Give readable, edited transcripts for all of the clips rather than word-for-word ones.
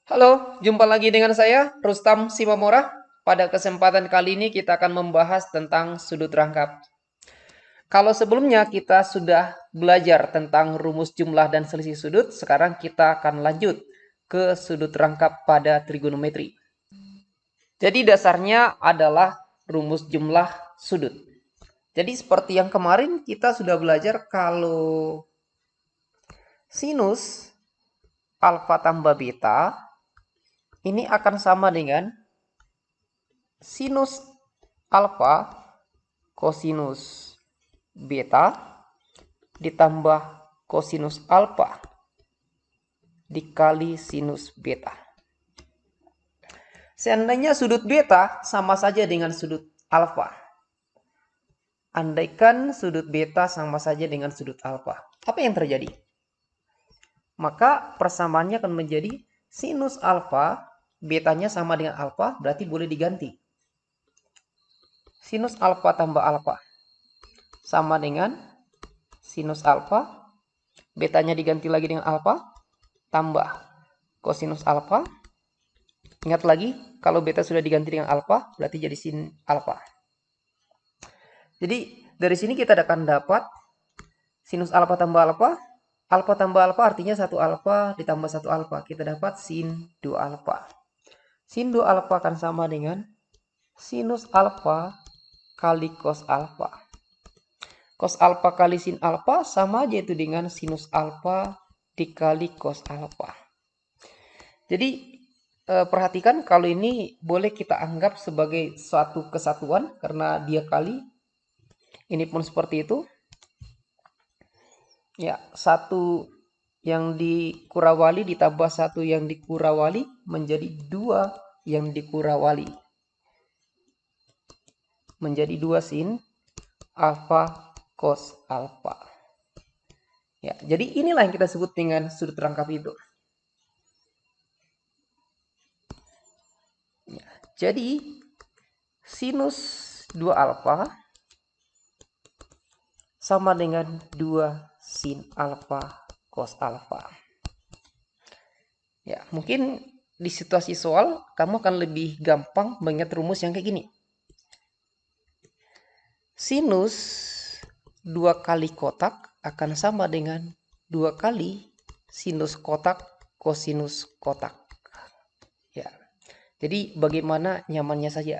Halo, jumpa lagi dengan saya, Rustam Simamora. Pada kesempatan kali ini kita akan membahas tentang sudut rangkap. Kalau sebelumnya kita sudah belajar tentang rumus jumlah dan selisih sudut, sekarang kita akan lanjut ke sudut rangkap pada trigonometri. Jadi dasarnya adalah rumus jumlah sudut. Jadi seperti yang kemarin kita sudah belajar kalau sinus alfa tambah beta ini akan sama dengan sinus alfa kosinus beta ditambah kosinus alfa dikali sinus beta. Seandainya sudut beta sama saja dengan sudut alfa. Andaikan sudut beta sama saja dengan sudut alfa. Apa yang terjadi? Maka persamaannya akan menjadi sinus alfa, betanya sama dengan alfa, berarti boleh diganti. Sinus alfa tambah alfa sama dengan sinus alfa, betanya diganti lagi dengan alfa, tambah kosinus alfa. Ingat lagi, kalau beta sudah diganti dengan alfa, berarti jadi sin alfa. Jadi, dari sini kita akan dapat sinus alfa tambah alfa. Alfa tambah alfa artinya 1 alfa ditambah 1 alfa. Kita dapat sin 2 alfa. Sin 2 alfa akan sama dengan sinus alfa kali cos alfa. Cos alfa kali sin alfa sama aja itu dengan sinus alfa dikali cos alfa. Jadi perhatikan kalau ini boleh kita anggap sebagai suatu kesatuan karena dia kali. Ini pun seperti itu. Ya, satu yang dikurawali ditambah satu yang dikurawali menjadi 2 yang dikurawali. Menjadi 2 sin alfa cos alfa. Ya, jadi inilah yang kita sebut dengan sudut rangkap itu. Ya, jadi sinus 2 alfa sama dengan 2 sin alfa cos alfa. Ya, mungkin di situasi soal kamu akan lebih gampang mengingat rumus yang kayak gini. Sinus 2 kali kotak akan sama dengan 2 kali sinus kotak kosinus kotak. Ya. Jadi bagaimana nyamannya saja.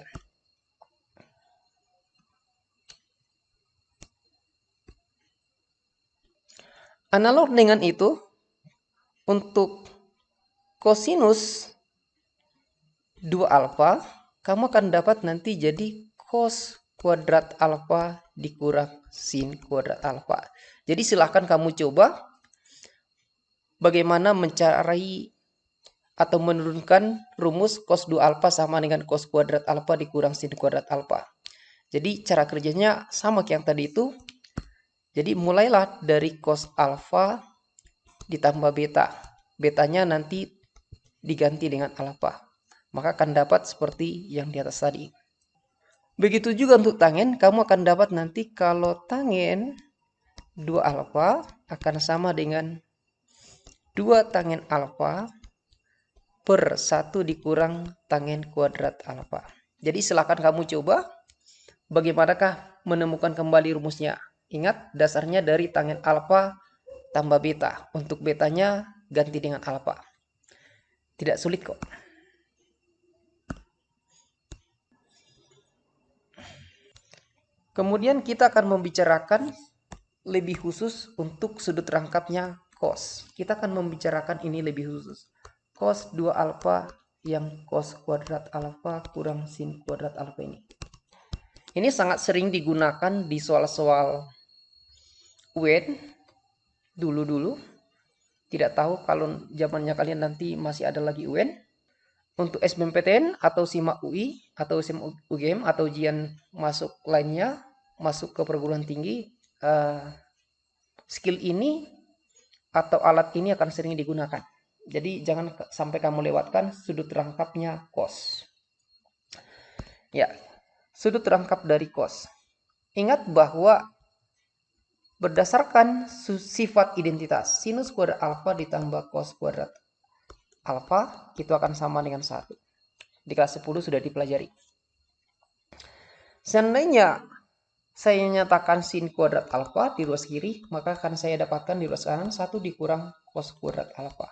Analog dengan itu, untuk kosinus 2 alfa, kamu akan dapat nanti jadi cos kuadrat alfa dikurang sin kuadrat alfa. Jadi silahkan kamu coba bagaimana mencari atau menurunkan rumus cos 2 alfa sama dengan cos kuadrat alfa dikurang sin kuadrat alfa. Jadi cara kerjanya sama kayak yang tadi itu. Jadi mulailah dari cos alfa ditambah beta. Betanya nanti diganti dengan alfa. Maka akan dapat seperti yang di atas tadi. Begitu juga untuk tangen, kamu akan dapat nanti kalau tangen 2 alfa akan sama dengan 2 tangen alfa per 1 dikurang tangen kuadrat alfa. Jadi silakan kamu coba bagaimanakah menemukan kembali rumusnya. Ingat, dasarnya dari tangen alfa tambah beta. Untuk betanya ganti dengan alfa. Tidak sulit kok. Kemudian kita akan membicarakan lebih khusus untuk sudut rangkapnya cos. Kita akan membicarakan ini lebih khusus. Cos 2 alfa yang cos kuadrat alfa kurang sin kuadrat alfa ini. Ini sangat sering digunakan di soal-soal UN dulu-dulu. Tidak tahu kalau zamannya kalian nanti masih ada lagi UN. Untuk SBMPTN atau SIMAK UI atau SIM UGM atau ujian masuk lainnya, masuk ke perguruan tinggi, skill ini atau alat ini akan sering digunakan. Jadi jangan sampai kamu lewatkan sudut rangkapnya cos. Ya, sudut rangkap dari cos. Ingat bahwa berdasarkan sifat identitas sinus kuadrat alfa ditambah cos kuadrat alfa itu akan sama dengan 1. Di kelas 10 sudah dipelajari. Seandainya saya nyatakan sin kuadrat alfa di ruas kiri, maka akan saya dapatkan di ruas kanan 1 dikurang cos kuadrat alfa.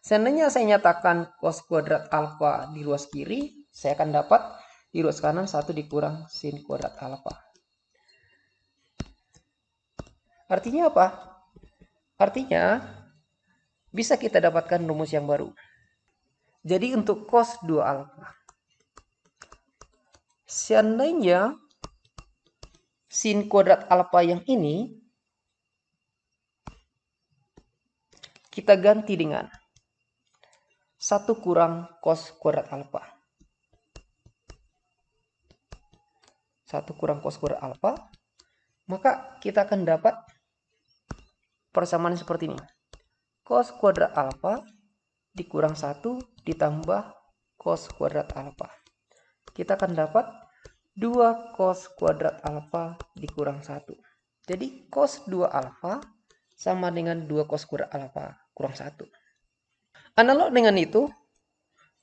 Seandainya saya nyatakan cos kuadrat alfa di ruas kiri, saya akan dapat di ruas kanan 1 dikurang sin kuadrat alfa. Artinya apa? Artinya bisa kita dapatkan rumus yang baru. Jadi untuk cos 2 alfa, seandainya sin kuadrat alfa yang ini kita ganti dengan 1 kurang cos kuadrat alfa. 1 kurang cos kuadrat alfa, maka kita akan dapat persamaan seperti ini. Cos kuadrat alfa dikurang 1 ditambah cos kuadrat alfa. Kita akan dapat 2 cos kuadrat alfa dikurang 1. Jadi cos 2 alfa sama dengan 2 cos kuadrat alfa kurang 1. Analog dengan itu,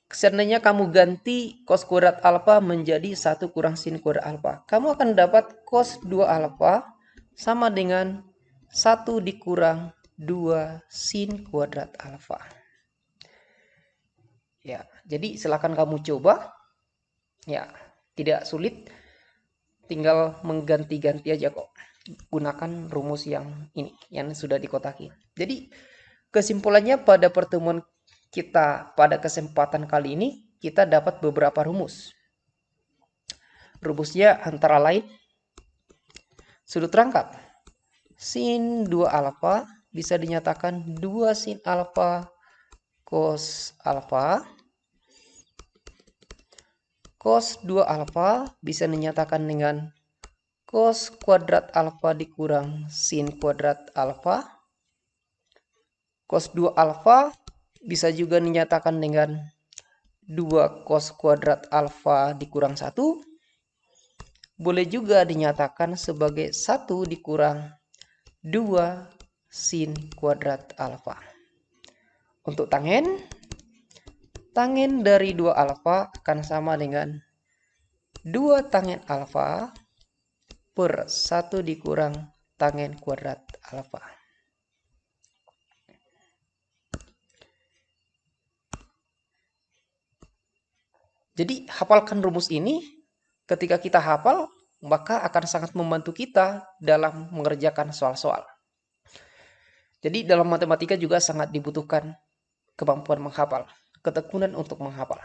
seandainya kamu ganti cos kuadrat alfa menjadi 1 kurang sin kuadrat alfa, kamu akan dapat cos 2 alfa sama dengan 1 dikurang 2 sin kuadrat alfa. Ya, jadi silakan kamu coba. Ya, tidak sulit. Tinggal mengganti-ganti aja kok. Gunakan rumus yang ini, yang sudah dikotaki. Jadi, kesimpulannya pada pertemuan kita pada kesempatan kali ini, kita dapat beberapa rumus. Rumusnya antara lain, sudut rangkap. Sin 2 alfa bisa dinyatakan 2 sin alfa cos alfa. Cos 2 alfa bisa dinyatakan dengan cos kuadrat alfa dikurang sin kuadrat alfa. Cos 2 alfa bisa juga dinyatakan dengan 2 cos kuadrat alfa dikurang 1. Boleh juga dinyatakan sebagai 1 dikurang 2 sin kuadrat alfa. Untuk tangen dari 2 alfa akan sama dengan 2 tangen alfa per 1 dikurang tangen kuadrat alfa. Jadi hafalkan rumus ini. Ketika kita hafal, maka akan sangat membantu kita dalam mengerjakan soal-soal. Jadi dalam matematika juga sangat dibutuhkan kemampuan menghafal, ketekunan untuk menghafal.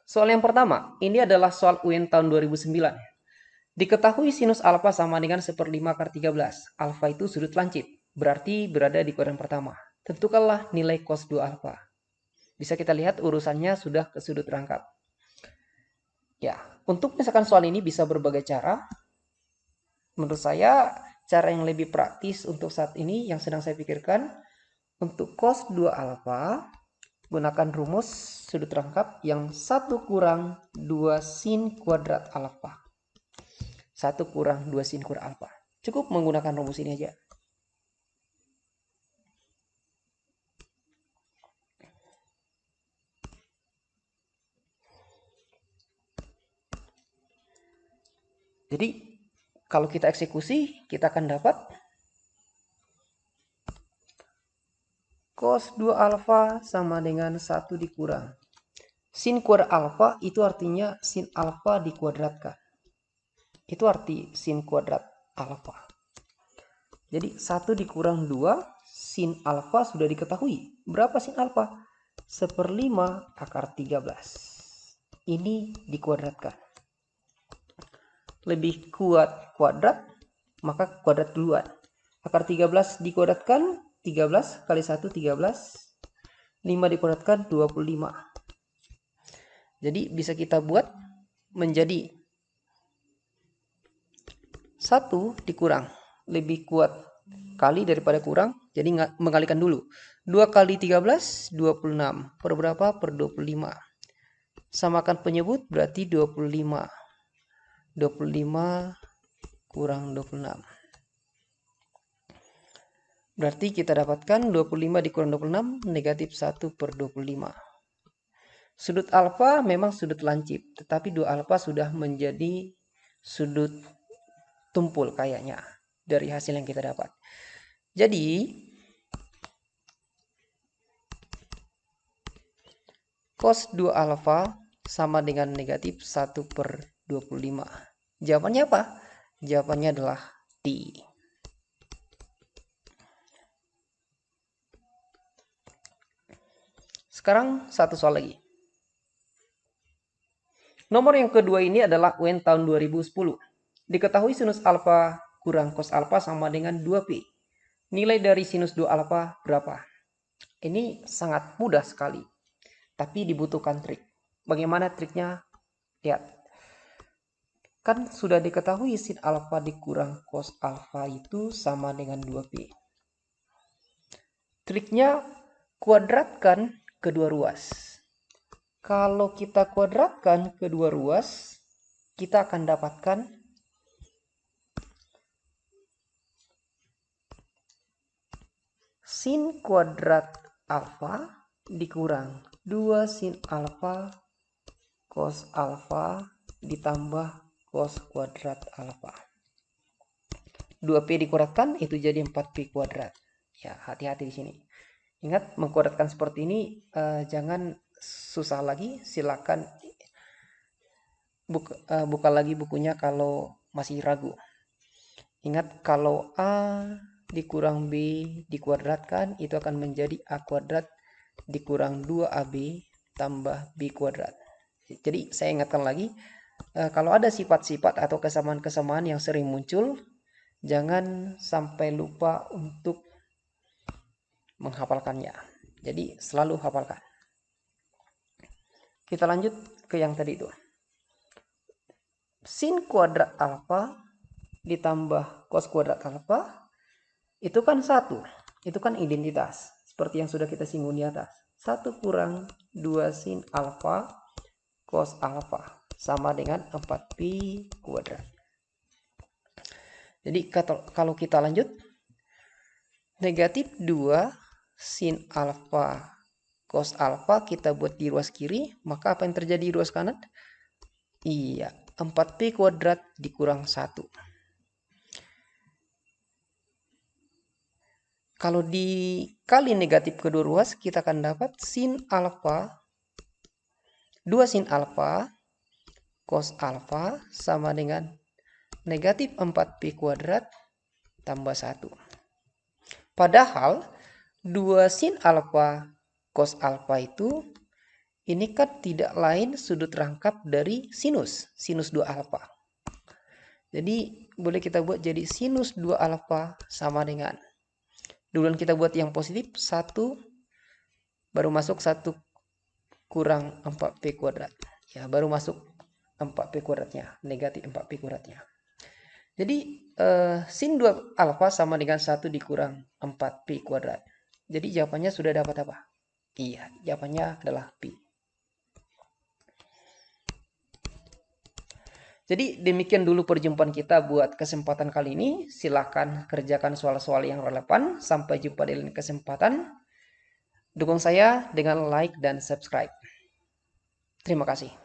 Soal yang pertama, ini adalah soal UN tahun 2009. Diketahui sinus alfa sama dengan 1/5 akar 13. Alfa itu sudut lancip, berarti berada di kuadran pertama. Tentukanlah nilai cos 2 alfa. Bisa kita lihat urusannya sudah ke sudut rangkap. Ya, untuk misalkan soal ini bisa berbagai cara. Menurut saya, cara yang lebih praktis untuk saat ini yang sedang saya pikirkan, untuk cos 2 alfa, gunakan rumus sudut rangkap yang 1 kurang 2 sin kuadrat alfa. 1 kurang 2 sin kuadrat alfa. Cukup menggunakan rumus ini aja. Jadi, kalau kita eksekusi, kita akan dapat cos 2 alfa sama dengan 1 dikurang sin kuadrat alfa, itu artinya sin alfa dikuadratkan. Itu arti sin kuadrat alfa. Jadi 1 dikurang 2 sin alfa sudah diketahui. Berapa sin alfa? 1/5 akar 13. Ini dikuadratkan. Lebih kuat kuadrat, maka kuadrat duluan. Akar 13 dikuadratkan, 13 kali 1 13. 5 dikuadratkan 25. Jadi bisa kita buat menjadi 1 dikurang. Lebih kuat kali daripada kurang. Jadi mengalikan dulu. 2 kali 13, 26. Per berapa? Per 25. Samakan penyebut berarti 25. 25 kurang 26. Berarti kita dapatkan 25 dikurang 26, negatif 1/25. Sudut alfa memang sudut lancip, tetapi 2 alfa sudah menjadi sudut tumpul kayaknya dari hasil yang kita dapat. Jadi, cos 2 alfa sama dengan negatif 1/25. Jawabannya apa? Jawabannya adalah D. Sekarang satu soal lagi. Nomor yang kedua ini adalah UN tahun 2010. Diketahui sinus alfa kurang cos alfa sama dengan 2P. Nilai dari sinus 2 alfa berapa? Ini sangat mudah sekali, tapi dibutuhkan trik. Bagaimana triknya? Lihat. Kan sudah diketahui sin alfa dikurang cos alfa itu sama dengan 2P. Triknya kuadratkan kedua ruas. Kalau kita kuadratkan kedua ruas, kita akan dapatkan sin kuadrat alfa dikurang 2 sin alfa cos alfa ditambah cos kuadrat alfa. 2P dikuadratkan itu jadi 4P kuadrat. Ya, hati-hati di sini. Ingat, mengkuadratkan seperti ini jangan susah lagi. Silakan buka lagi bukunya kalau masih ragu. Ingat, kalau A dikurang B dikuadratkan itu akan menjadi A kuadrat dikurang 2AB tambah B kuadrat. Jadi saya ingatkan lagi, kalau ada sifat-sifat atau kesamaan-kesamaan yang sering muncul, jangan sampai lupa untuk menghafalkannya. Jadi selalu hafalkan. Kita lanjut ke yang tadi itu. Sin kuadrat alfa ditambah cos kuadrat alfa itu kan 1. Itu kan identitas. Seperti yang sudah kita singgung di atas. 1 kurang 2 sin alfa cos alfa sama dengan 4Pi kuadrat. Jadi kalau kita lanjut, negatif 2 sin alfa cos alfa kita buat di ruas kiri, maka apa yang terjadi di ruas kanan? Iya, 4Pi kuadrat dikurang 1. Kalau dikali negatif kedua ruas, kita akan dapat sin alfa 2 sin alfa cos alfa sama dengan negatif 4Pi kuadrat tambah 1. Padahal 2 sin alfa cos alfa itu ini kan tidak lain sudut rangkap dari sinus 2 alfa. Jadi boleh kita buat jadi sinus 2 alfa sama dengan, duluan kita buat yang positif 1, baru masuk 1 kurang 4P kuadrat. Ya, baru masuk 4P kuadratnya, negatif 4P kuadratnya. Jadi sin 2 alfa sama dengan 1 dikurang 4P kuadrat. Jadi jawabannya sudah dapat apa? Iya, jawabannya adalah Pi. Jadi demikian dulu perjumpaan kita buat kesempatan kali ini. Silahkan kerjakan soal-soal yang relevan. Sampai jumpa di lain kesempatan. Dukung saya dengan like dan subscribe. Terima kasih.